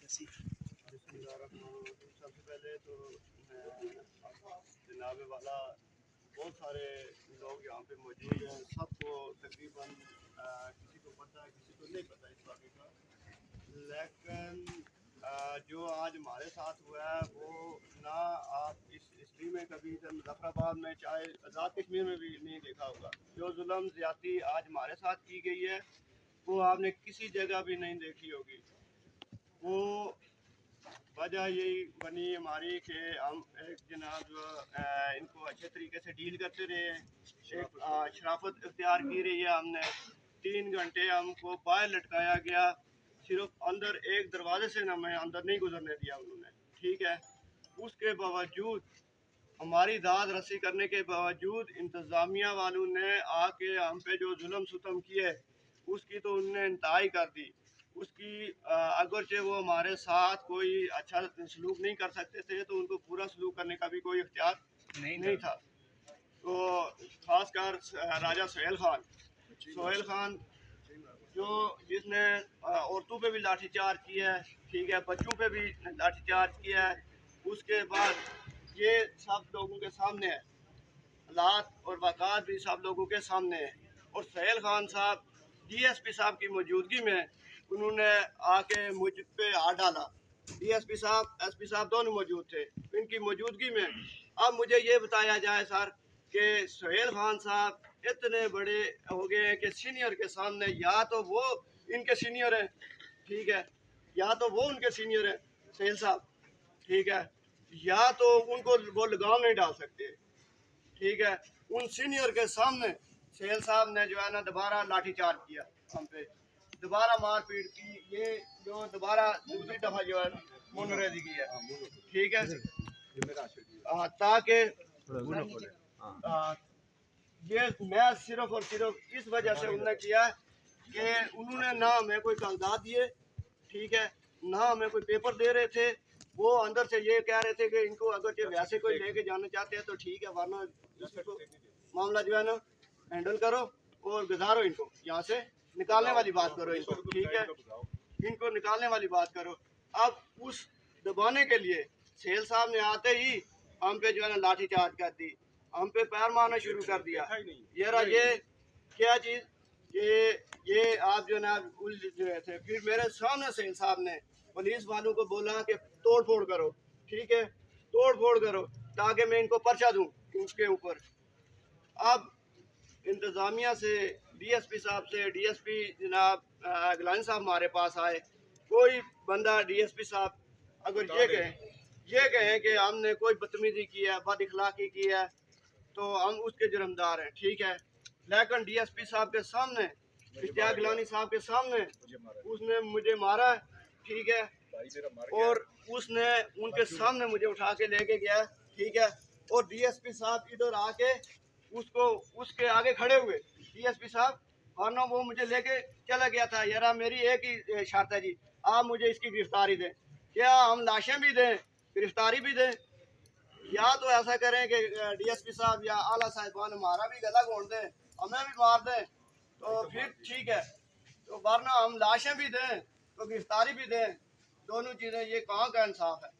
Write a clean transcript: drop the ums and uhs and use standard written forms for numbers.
सबसे पहले तो जनाब वाला बहुत सारे लोग यहाँ पे मौजूद हैं, सबको तकरीबन किसी को पता है किसी को नहीं पता इस बात का, लेकिन जो आज हमारे साथ हुआ है वो ना आप इस हिस्ट्री में कभी इधर मुजफ्फराबाद में चाहे आज़ाद कश्मीर में भी नहीं देखा होगा। जो जुल्म ज़्यादती आज हमारे साथ की गई है वो आपने किसी जगह भी नहीं देखी होगी। वो वजह यही बनी हमारी कि हम एक जनाब इनको अच्छे तरीके से डील करते रहे, एक शराफत इख्तियार की रही है हमने। 3 घंटे हमको बाहर लटकाया गया, सिर्फ अंदर एक दरवाजे से ना हमें अंदर नहीं गुजरने दिया उन्होंने, ठीक है। उसके बावजूद हमारी दाद रसी करने के बावजूद इंतज़ामिया वालों ने आके हम पे जो जुल्म सुतम किए उसकी तो उन्होंने इंतहाई कर दी। उसकी अगरचे वो हमारे साथ कोई अच्छा सलूक नहीं कर सकते थे तो उनको पूरा सलूक करने का भी कोई इख्तियार नहीं था। तो ख़ासकर राजा सोहेल ख़ान जो जिसने औरतों पे भी लाठीचार्ज किया है, ठीक है, बच्चों पे भी लाठीचार्ज किया है। उसके बाद ये सब लोगों के सामने है, हालात और वाक़ात भी सब लोगों के सामने है। और सोहेल ख़ान साहब DSP साहब की मौजूदगी में उन्होंने आके मुझ पे हाथ डाला। DSP साहब SP साहब दोनों मौजूद थे। इनकी मौजूदगी में अब मुझे ये बताया जाए सर कि सोहेल ख़ान साहब इतने बड़े हो गए हैं कि सीनियर के सामने या तो वो इनके सीनियर हैं, ठीक है, या तो वो उनके सीनियर हैं सोहेल साहब, ठीक है, या तो उनको वो लगाम नहीं डाल सकते, ठीक है। उन सीनियर के सामने सोहेल साहब ने जो है ना दोबारा लाठीचार्ज किया हम पे, दोबारा मारपीट की। ये जो दोबारा दूसरी दफ़ा जो है मुनरेजी की है, ठीक है, ताकि ये मैं सिर्फ और सिर्फ इस वजह से उन्होंने किया कि उन्होंने ना हमें कोई कागजात दिए, ठीक है, ना हमें कोई पेपर दे रहे थे। वो अंदर से ये कह रहे थे कि इनको अगर जो वैसे कोई लेके जाना चाहते हैं तो ठीक है, वरना मामला जो है ना हैंडल करो और गुजारो, इनको यहाँ से निकालने वाली बात करो इनको, ठीक है, इनको निकालने वाली बात करो। अब उस दबाने के लिए सोहेल साहब ने आते ही हम पे जो है ना लाठी चार्ज कर दी, हम पे पैर मारना शुरू कर दिया। ये क्या चीज़ ये आप जो ना उल रहे थे। फिर मेरे सामने सोहेल साहब ने पुलिस वालों को बोला कि तोड़ फोड़ करो, ठीक है, तोड़ फोड़ करो ताकि मैं इनको पर्चा दूं उसके ऊपर। अब इंतज़ामिया से DSP साहब से DSP जनाब गिलानी साहब हमारे पास आए। कोई बंदा DSP साहब अगर ये कहें कि हमने कोई बदतमीजी की है, बद इखलाकी की है तो हम उसके जुर्मदार हैं, ठीक है। लेकिन DSP साहब के सामने, इश्तियाक गिलानी साहब के सामने उसने मुझे मारा, ठीक है, और उसने उनके सामने मुझे उठा के लेके गया, ठीक है। और DSP साहब इधर आके उसको उसके आगे खड़े हुए DSP साहब, वरना वो मुझे लेके चला गया था। यार मेरी एक ही शर्त है जी, आप मुझे इसकी गिरफ्तारी दें। क्या हम लाशें भी दें, गिरफ्तारी भी दें, या तो ऐसा करें कि DSP साहब या आला साहिबान हमारा भी गला घोंट दें, हमें भी मार दें तो फिर ठीक है, तो वरना हम लाशें भी दें तो गिरफ्तारी भी दें। दोनों चीज़ें, ये कहाँ का इंसाफ है।